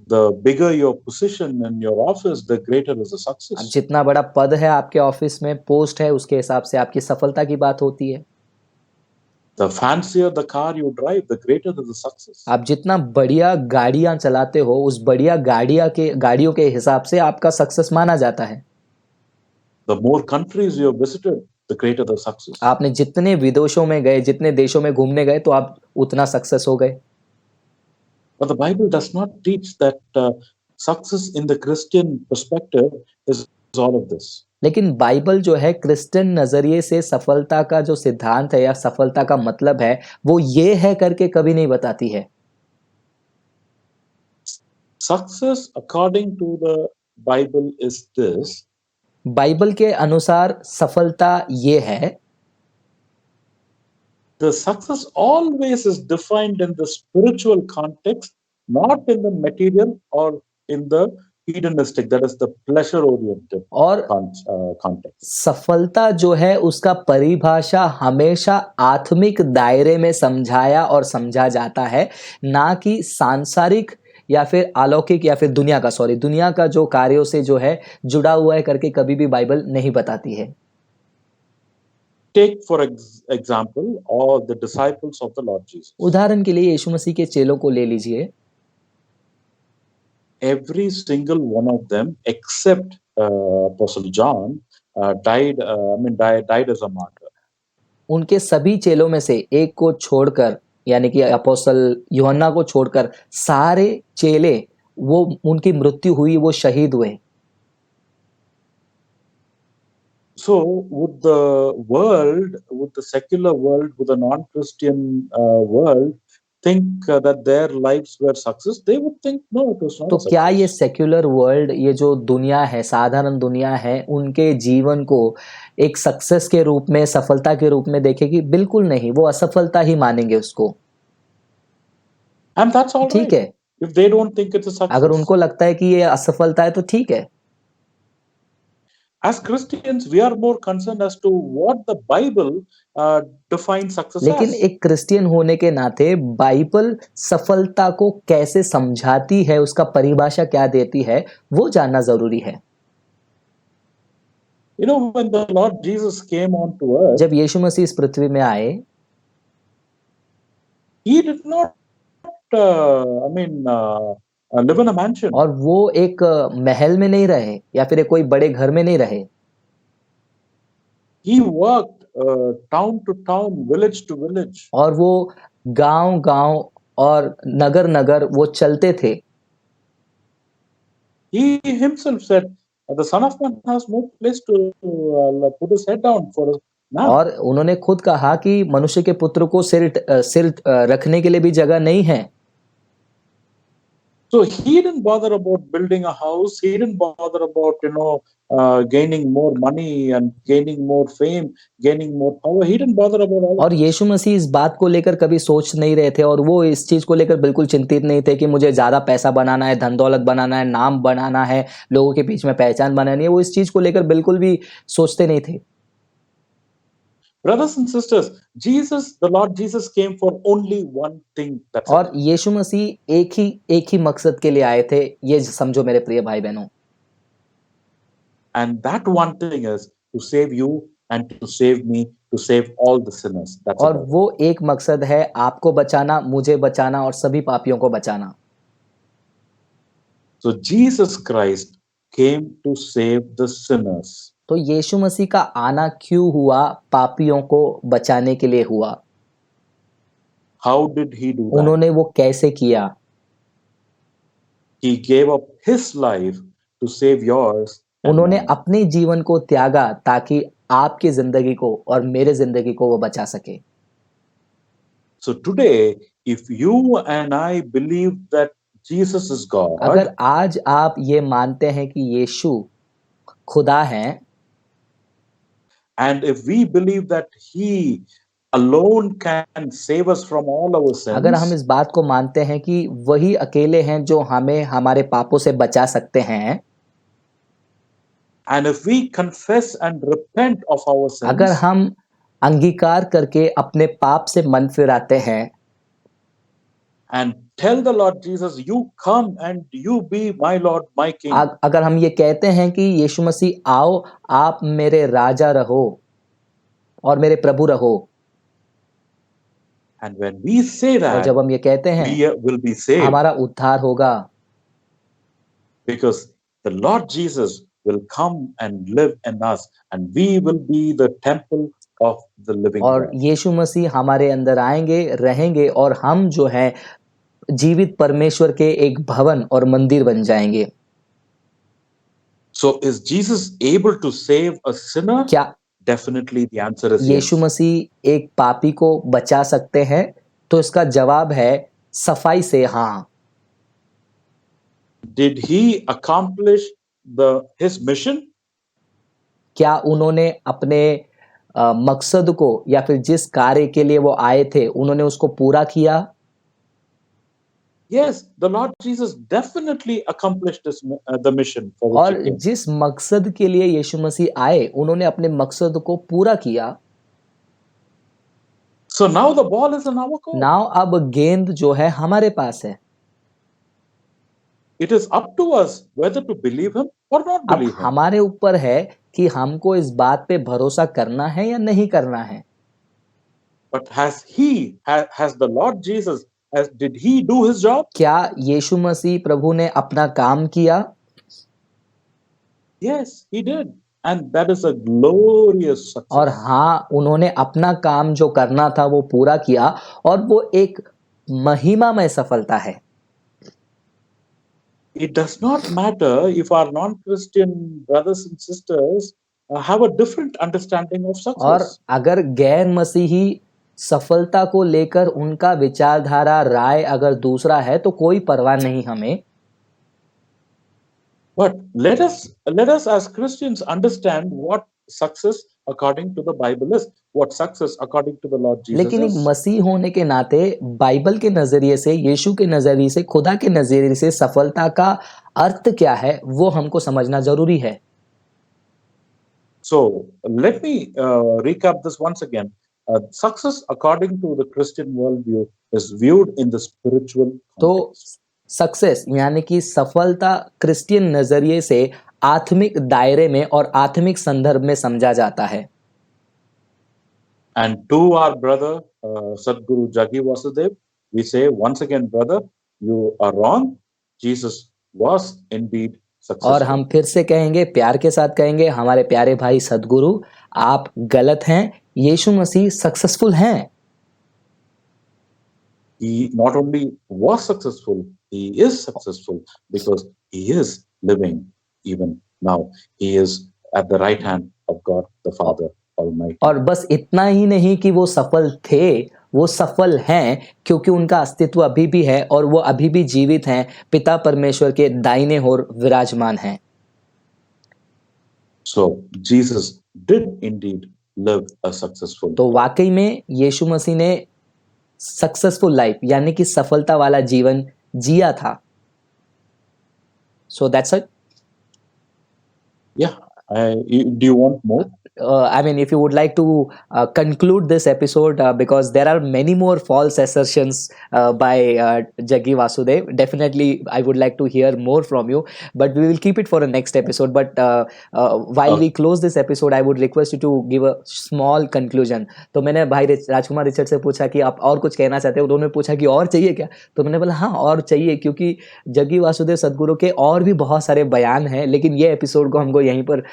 The bigger your position in your office, the greater is the success. जितना बड़ा पद है आपके ऑफिस में, पोस्ट है, उसके हिसाब से आपकी सफलता की बात होती है। The fancier the car you drive, the greater is the success. आप जितना बढ़िया गाड़ियां चलाते हो, उस बढ़िया गाड़ियों के हिसाब से आपका सक्सेस माना जाता है। The more countries you have visited, the greater the success. आपने जितने विदेशों में गए, जितने देशों में घूमने गए, तो आप उतना सक्सेस हो गए। But the Bible does not teach that success in the Christian perspective is all of this. लेकिन बाइबल जो है क्रिश्चियन नजरिए से सफलता का जो सिद्धांत है या सफलता का मतलब है, वो ये है करके कभी नहीं बताती है। Success according to the Bible is this. Bible के अनुसार सफलता ये है। The success always is defined in the spiritual context, not in the material or in the hedonistic, that is the pleasure oriented और context. सफलता जो है उसका परिभाषा हमेशा आत्मिक दायरे में समझाया और समझा जाता है, ना कि सांसारिक या फिर अलौकिक या फिर दुनिया का जो कार्यों से जो है जुड़ा हुआ है करके कभी भी बाइबल नहीं बताती है। Take for example all the disciples of the Lord Jesus. उदाहरण के लिए यीशु मसीह के चेलों को ले लीजिए। Every single one of them except Apostle John died as a martyr. उनके सभी चेलों में से एक को छोड़कर, यानी कि अपोस्टल यूहन्ना को छोड़कर सारे चेले वो उनकी मृत्यु हुई, वो शहीद हुए। So, would the secular world, would the non-Christian world think that their lives were success? They would think, no, it was not तो a क्या ये success. सेक्युलर वर्ल्ड, ये जो दुनिया है, साधारण दुनिया है, उनके जीवन को एक सक्सेस के रूप में, सफलता के रूप में देखेगी? बिल्कुल नहीं, वो असफलता ही मानेंगे उसको। And that's all ठीक right. है, If they don't think it's a अगर success. उनको लगता है कि ये असफलता है तो ठीक है। As Christians, we are more concerned as to what the Bible defines success लेकिन as. एक क्रिश्चियन होने के नाते बाइबल सफलता को कैसे समझाती है, उसका परिभाषा क्या देती है, वो जानना जरूरी है। You know, when the Lord Jesus came onto earth, जब यीशु मसीह इस पृथ्वी में आए, he did not, live in a mansion. और वो एक महल में नहीं रहे या फिर कोई बड़े घर में नहीं रहे। He walked town to town, village to village. और वो गांव गांव और नगर नगर वो चलते थे। He himself said, "The Son of Man has no place to put his head down for a nap." और उन्होंने खुद कहा कि मनुष्य के पुत्र को सिर रखने के लिए भी जगह नहीं है। So he didn't bother about building a house. He didn't bother about, gaining more money and gaining more fame, gaining more power. He didn't bother about all और of यीशु मसीह इस बात को लेकर कभी सोच नहीं रहे थे, और वो इस चीज को लेकर बिल्कुल चिंतित नहीं थे कि मुझे ज्यादा पैसा बनाना है, धन दौलत बनाना है, नाम बनाना है, लोगों के बीच में पहचान बनानी है। वो इस चीज को लेकर बिल्कुल भी सोचते नहीं थे। Brothers and sisters, the Lord Jesus came for only one thing. That's और it. यीशु मसीह एक ही मकसद के लिए आए थे, ये समझो मेरे प्रिय भाई बहनों। And that one thing is to save you and to save me, to save all the sinners. That's और about it. वो एक मकसद है, आपको बचाना, मुझे बचाना और सभी पापियों को बचाना। So Jesus Christ came to save the sinners. तो यीशु मसीह का आना क्यों हुआ? पापियों को बचाने के लिए हुआ। How did he do that? उन्होंने वो कैसे किया? He gave up his life to save yours. and उन्होंने mine. अपने जीवन को त्यागा ताकि आपकी जिंदगी को और मेरे जिंदगी को वो बचा सके। So today, if you and I believe that Jesus is God, अगर आज आप ये मानते हैं कि यीशु खुदा हैं, and if we believe that He alone can save us from all our अगर हम sins, इस बात को मानते हैं कि वही अकेले हैं जो हमें हमारे पापों से बचा सकते हैं, and if we confess and repent of our अगर sins, हम अंगीकार करके अपने पाप से मन फिराते हैं and tell the Lord Jesus, "You come and you be my Lord, my King." अगर हम ये कहते हैं कि यीशु मसीह आओ, आप मेरे राजा रहो और मेरे प्रभु रहो, And when we say और that, जब हम ये कहते हैं, we will be saved, हमारा उद्धार होगा, because the Lord Jesus will come and live in us, and we will be the temple of the living और God. यीशु मसीह हमारे अंदर आएंगे, रहेंगे, और हम जो है जीवित परमेश्वर के एक भवन और मंदिर बन जाएंगे। So is Jesus able to save a sinner? क्या Definitely the answer is yes. यीशु मसीह एक पापी को बचा सकते हैं? तो इसका जवाब है सफाई से हाँ। Did he accomplish his mission? क्या उन्होंने अपने मकसद को या फिर जिस कार्य के लिए वो आए थे, उन्होंने उसको पूरा किया? Yes, the Lord Jesus definitely accomplished the mission for which और he came. जिस मकसद के लिए यीशु मसीह आए, उन्होंने अपने मकसद को पूरा किया। So now the ball is in our court. Now अब गेंद जो है हमारे पास है। It is up to us whether to believe him or not अब believe him. हमारे ऊपर है कि हमको इस बात पे भरोसा करना है या नहीं करना है। But has the Lord Jesus, did he do his job? क्या यीशु मसीह प्रभु ने अपना काम किया? Yes, he did. And that is a glorious success. और हाँ, उन्होंने अपना काम जो करना था वो पूरा किया, और वो एक महिमामय सफलता है। it does not matter if our non-Christian brothers and sisters have a different understanding of और success. अगर गैर मसीही सफलता को लेकर उनका विचारधारा राय अगर दूसरा है तो कोई परवाह नहीं हमें, But let us as Christians understand what success according to the Bible is, what success according to the Lord Jesus लेकिन एक is. मसीह होने के नाते बाइबल के नजरिए से, यीशु के नजरिए से, खुदा के नजरिए से सफलता का अर्थ क्या है वो हमको समझना जरूरी है। So let me recap this once again. Success according to the Christian worldview is viewed in the spiritual तो context. सक्सेस यानी कि सफलता क्रिश्चियन नजरिए से आत्मिक दायरे में और आत्मिक संदर्भ में समझा जाता है। And to our brother Sadhguru Jaggi Vasudev, we say once again, brother, you are wrong. Jesus was indeed और successful. हम फिर से कहेंगे, प्यार के साथ कहेंगे, हमारे प्यारे भाई सदगुरु आप गलत हैं, यीशु मसीह सक्सेसफुल हैं। He not only was successful, he is successful because he is living even now. He is at the right hand of God the Father Almighty. और बस इतना ही नहीं कि वो सफल थे, वो सफल हैं क्योंकि उनका अस्तित्व अभी भी है और वो अभी भी जीवित हैं, पिता परमेश्वर के दाहिने ओर विराजमान हैं। So Jesus did indeed live a successful. तो वाकई में यीशु मसीह ने सक्सेसफुल लाइफ यानी कि सफलता वाला जीवन जिया था। So that's it. Yeah. Do you want more? I mean, if you would like to conclude this episode, because there are many more false assertions by Jaggi Vasudev, definitely I would like to hear more from you, but we will keep it for a next episode. But while we close this episode, I would request you to give a small conclusion. तो मैंने भाई राजकुमार Richard से पूछा कि आप और कुछ कहना चाहते हो, उन्होंने पूछा कि और चाहिए क्या, तो मैंने बोला हाँ और चाहिए, क्योंकि जग्गी वासुदेव सदगुरु के और भी बहुत सारे बयान हैं, लेकिन ये एपिसोड को हमको यहीं पर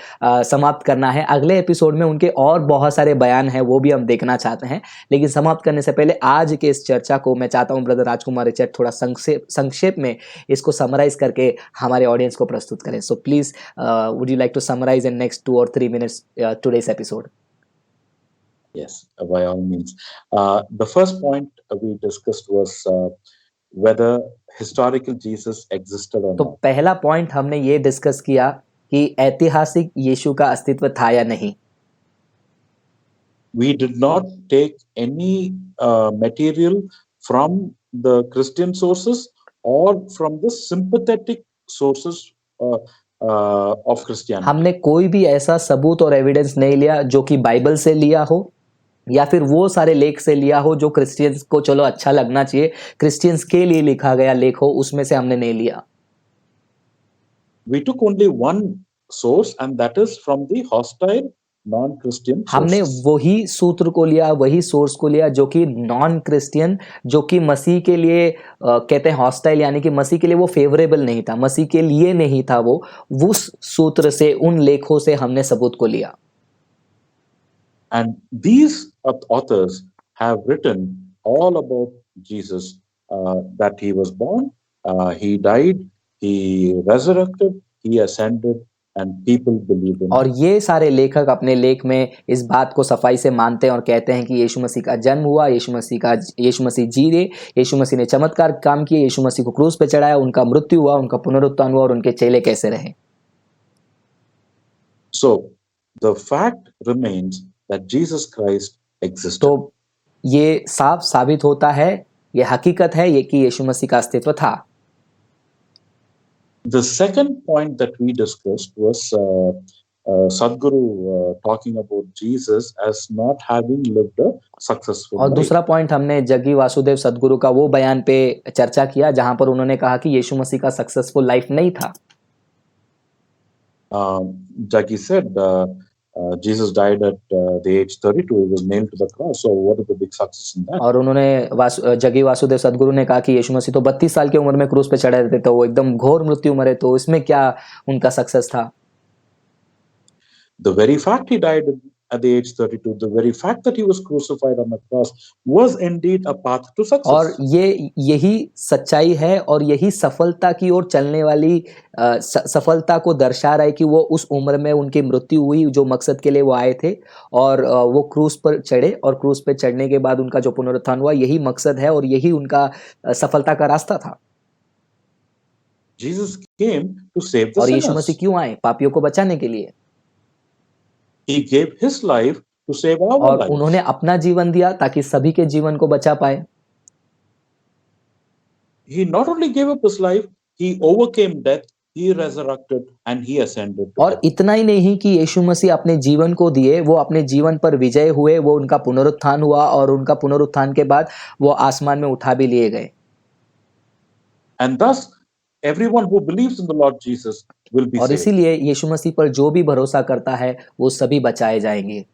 समाप्त करना है। अगले एपिसोड में उनके और बहुत सारे बयान हैं, वो भी हम देखना चाहते हैं, लेकिन समाप्त करने से पहले आज के इस चर्चा को मैं चाहता हूं ब्रदर राजकुमार रिचर्ड थोड़ा संक्षेप में इसको समराइज करके हमारे ऑडियंस को प्रस्तुत करें। So please would you like to summarise in next 2 or 3 minutes today's episode? Yes, by all means. The first point we discussed was whether historical Jesus existed or तो not. पहला point हमने ये discuss किया कि ऐतिहासिक यीशु का अस्तित्व था या नहीं। We did not take any material from the Christian sources or from the sympathetic sources of Christianity. हमने कोई भी ऐसा सबूत और एविडेंस नहीं लिया जो कि बाइबल से लिया हो या फिर वो सारे लेख से लिया हो जो क्रिश्चियंस को चलो अच्छा लगना चाहिए, क्रिश्चियंस के लिए लिखा गया लेख हो, उसमें से हमने नहीं लिया। We took only one source and that is from the hostile non-Christian sources. हमने वही सूत्र को लिया, वही सोर्स को लिया जो कि नॉन क्रिश्चियन, जो कि मसीह के लिए कहते हैं हॉस्टाइल, यानी कि मसीह के लिए वो फेवरेबल नहीं था, मसीह के लिए नहीं था, वो उस सूत्र से, उन लेखों से हमने सबूत को लिया। And these authors have written all about Jesus, that he was born, he died, he resurrected, he ascended, and people believe in और him. ये सारे लेखक अपने लेख में इस बात को सफाई से मानते हैं और कहते हैं कि यीशु मसीह का जन्म हुआ, यीशु मसीह जी रहे, यीशु मसीह ने चमत्कार काम किए, यीशु मसीह को क्रूस पे चढ़ाया, उनका मृत्यु हुआ, उनका पुनरुत्थान हुआ और उनके चेले कैसे रहे। So the fact remains that Jesus Christ existed. तो ये साफ साबित होता है, ये हकीकत है ये कि यीशु मसीह का अस्तित्व था। The second point that we discussed was Sadhguru talking about Jesus as not having lived a successful और life. दूसरा पॉइंट हमने जग्गी वासुदेव सदगुरु का वो बयान पे चर्चा किया जहां पर उन्होंने कहा कि यीशु मसीह का सक्सेसफुल लाइफ नहीं था। Jaggi said Jesus died at the age 32. He was nailed to the cross. So what is the big success in that? और उन्होंने जग्गी वासुदेव सदगुरु ने कहा कि यीशु मसीह तो 32 साल की उम्र में क्रूस पे चढ़े थे, तो वो एकदम घोर मृत्यु मरे, तो इसमें क्या उनका सक्सेस था? The very fact he died at the age 32. The very fact that he was crucified on the cross was indeed a path to और success. यही सच्चाई है और यही सफलता की ओर चलने वाली सफलता को दर्शा रहा है कि वो उस उम्र में उनकी मृत्यु हुई जो मकसद के लिए वो आए थे, और वो क्रूस पर चढ़े, और क्रूस पर चढ़ने के बाद उनका जो पुनरुत्थान हुआ, यही मकसद है और यही उनका सफलता का रास्ता था। Jesus came to save the और यीशु मसीह sinners. क्यों आए? पापियों को बचाने के लिए। He gave his life to save our और lives. उन्होंने अपना जीवन दिया ताकि सभी के जीवन को बचा पाए। He not only gave up his life, he overcame death, he resurrected, and he ascended to और heaven. इतना ही नहीं कि यीशु मसीह अपने जीवन को दिए, वो अपने जीवन पर विजय हुए, वो उनका पुनरुत्थान हुआ, और उनका पुनरुत्थान के बाद वो आसमान में उठा भी लिए गए। And thus, everyone who believes in the Lord Jesus will be और saved. इसीलिए यीशु मसीह पर जो भी भरोसा करता है वो सभी बचाए जाएंगे।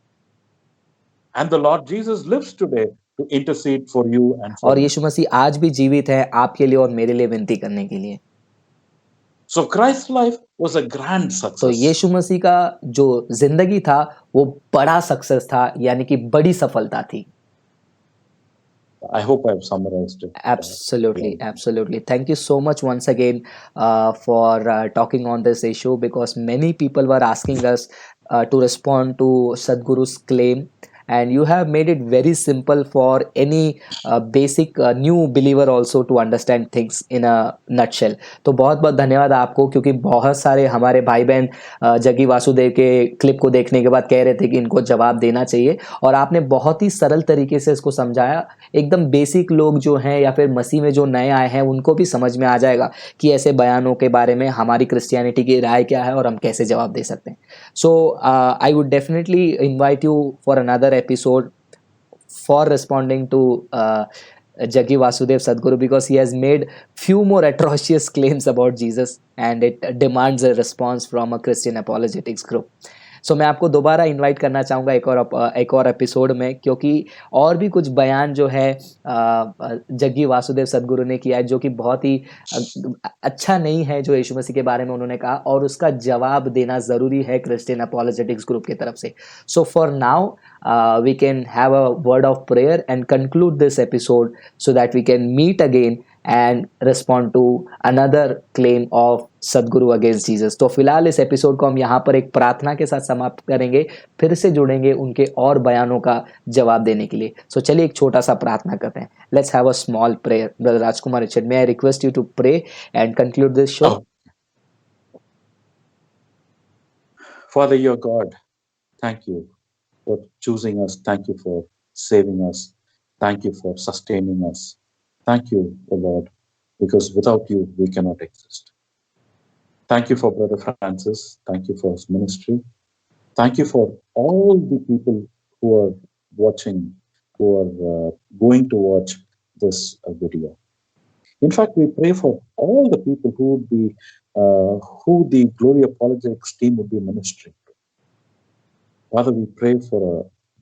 And the Lord Jesus lives today to intercede for you and for और me. यीशु मसीह आज भी जीवित है आपके लिए और मेरे लिए विनती करने के लिए। So Christ's life was a grand तो success. यीशु मसीह का जो जिंदगी था वो बड़ा सक्सेस था, यानी कि बड़ी सफलता थी। I hope I've summarized it. Absolutely, well. absolutely. Thank you so much once again for talking on this issue, because many people were asking us to respond to Sadhguru's claim, and you have made it very simple for any basic new believer also to understand things in a nutshell. तो बहुत बहुत धन्यवाद आपको, क्योंकि बहुत सारे हमारे भाई बहन जग्गी वासुदेव के क्लिप को देखने के बाद कह रहे थे कि इनको जवाब देना चाहिए, और आपने बहुत ही सरल तरीके से इसको समझाया। एकदम बेसिक लोग जो हैं या फिर मसीह में जो नए आए हैं उनको भी समझ में आ जाएगा कि ऐसे बयानों के बारे में हमारी क्रिश्चियनिटी की राय क्या है और हम कैसे जवाब दे सकते हैं। So I would definitely invite you for another episode for responding to Jaggi Vasudev Sadhguru, because he has made few more atrocious claims about Jesus and it demands a response from a Christian apologetics group. सो मैं आपको दोबारा invite करना चाहूँगा एक और episode में, क्योंकि और भी कुछ बयान जो है जग्गी वासुदेव सदगुरु ने किया है जो कि बहुत ही अच्छा नहीं है जो यीशु मसीह के बारे में उन्होंने कहा, और उसका जवाब देना ज़रूरी है क्रिश्चियन अपोलोजेटिक्स ग्रुप की तरफ से। So for now we can have a word of prayer and conclude this episode so that we can meet again and respond to another claim of सदगुरु अगेंस्ट जीसस। तो फिलहाल इस episode को हम यहाँ पर एक प्रार्थना के साथ समाप्त करेंगे, फिर से जुड़ेंगे उनके और बयानों का जवाब देने के लिए। सो चलिए एक छोटा सा प्रार्थना करते हैं। Let's have a small prayer. Brother Rajkumar Richard, may I request you to pray and conclude this show. Father, your God, thank you for choosing us. Thank you for saving us. Thank you for sustaining us. Thank you, O Lord, because without you, we cannot exist. Thank you for Brother Francis. Thank you for his ministry. Thank you for all the people who are watching, who are going to watch this video. In fact, we pray for all the people who would be, who the Glory Apologetics team would be ministering to. Father, we pray for a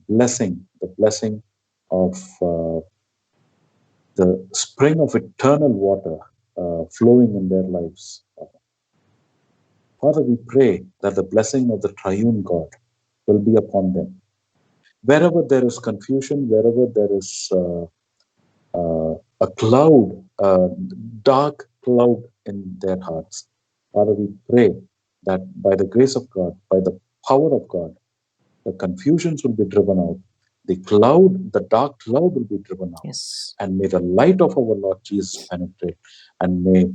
blessing, the blessing of the spring of eternal water flowing in their lives. Father, we pray that the blessing of the triune God will be upon them. Wherever there is confusion, wherever there is a cloud, a dark cloud in their hearts, Father, we pray that by the grace of God, by the power of God, the confusions will be driven out. The cloud, the dark cloud will be driven out. Yes. And may the light of our Lord Jesus penetrate. And may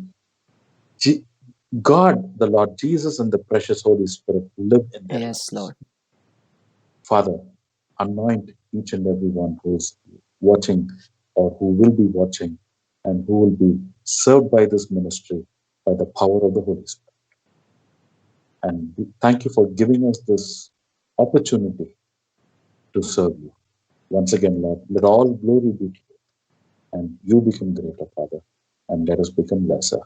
God, the Lord Jesus, and the precious Holy Spirit live in their lives. Yes, Lord. Father, anoint each and every one who is watching or who will be watching and who will be served by this ministry by the power of the Holy Spirit. And we thank you for giving us this opportunity to serve you. Once again, Lord, let all glory be to you. And you become greater, Father, and let us become lesser.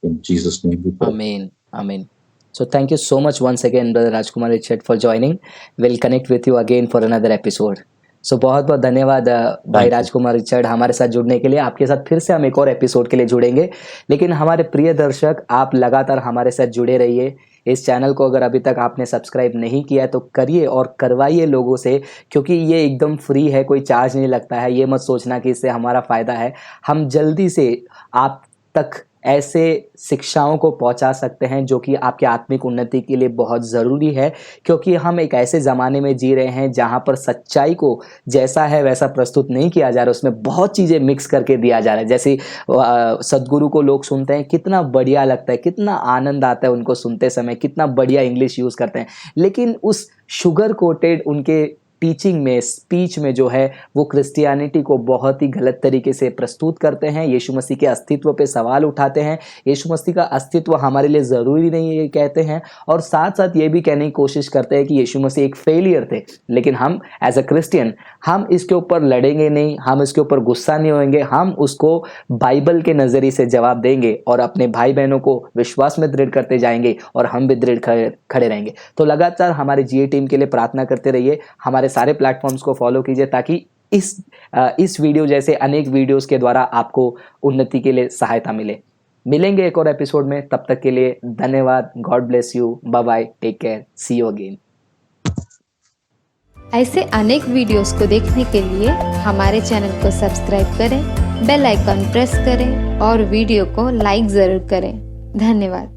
In Jesus' name we pray. Amen. Amen. So thank you so much once again, Brother Rajkumar Richard, for joining. We'll connect with you again for another episode. So बहुत बहुत धन्यवाद भाई राजकुमार Richard हमारे साथ जुड़ने के लिए। आपके साथ फिर से हम एक और एपिसोड के लिए जुड़ेंगे, लेकिन हमारे प्रिय दर्शक, आप लगातार हमारे साथ जुड़े रहिए। इस चैनल को अगर अभी तक आपने सब्सक्राइब नहीं किया है तो करिए और करवाइए लोगों से, क्योंकि ये एकदम फ्री है, कोई चार्ज नहीं लगता है। ये मत सोचना कि इससे हमारा फ़ायदा है। हम जल्दी से आप तक ऐसे शिक्षाओं को पहुंचा सकते हैं जो कि आपके आत्मिक उन्नति के लिए बहुत ज़रूरी है, क्योंकि हम एक ऐसे ज़माने में जी रहे हैं जहां पर सच्चाई को जैसा है वैसा प्रस्तुत नहीं किया जा रहा, उसमें बहुत चीज़ें मिक्स करके दिया जा रहा है। जैसे सदगुरु को लोग सुनते हैं, कितना बढ़िया लगता है, कितना आनंद आता है उनको सुनते समय, कितना बढ़िया इंग्लिश यूज़ करते हैं, लेकिन उस शुगर कोटेड उनके टीचिंग में, स्पीच में जो है वो क्रिश्चियनिटी को बहुत ही गलत तरीके से प्रस्तुत करते हैं। यीशु मसीह के अस्तित्व पे सवाल उठाते हैं। यीशु मसीह का अस्तित्व हमारे लिए ज़रूरी नहीं है ये कहते हैं, और साथ साथ ये भी कहने की कोशिश करते हैं कि यीशु मसीह एक फेलियर थे। लेकिन हम एज अ क्रिश्चियन हम इसके ऊपर लड़ेंगे नहीं, हम इसके ऊपर गुस्सा नहीं होंगे, हम उसको बाइबल के नज़रिए से जवाब देंगे और अपने भाई बहनों को विश्वास में दृढ़ करते जाएंगे और हम भी दृढ़ खड़े रहेंगे। तो लगातार हमारे जीए टीम के लिए प्रार्थना करते रहिए, हमारे सारे प्लेटफॉर्म्स को फॉलो कीजिए ताकि इस वीडियो जैसे अनेक वीडियोस के द्वारा आपको उन्नति के लिए सहायता मिले। मिलेंगे एक और एपिसोड में, तब तक के लिए धन्यवाद। God bless you, bye bye, take care, see you again. ऐसे अनेक वीडियोस को देखने के लिए हमारे चैनल को सब्सक्राइब करें, बेल आइकन प्रेस करें और वीडियो को लाइक ज़रूर करें। धन्यवाद।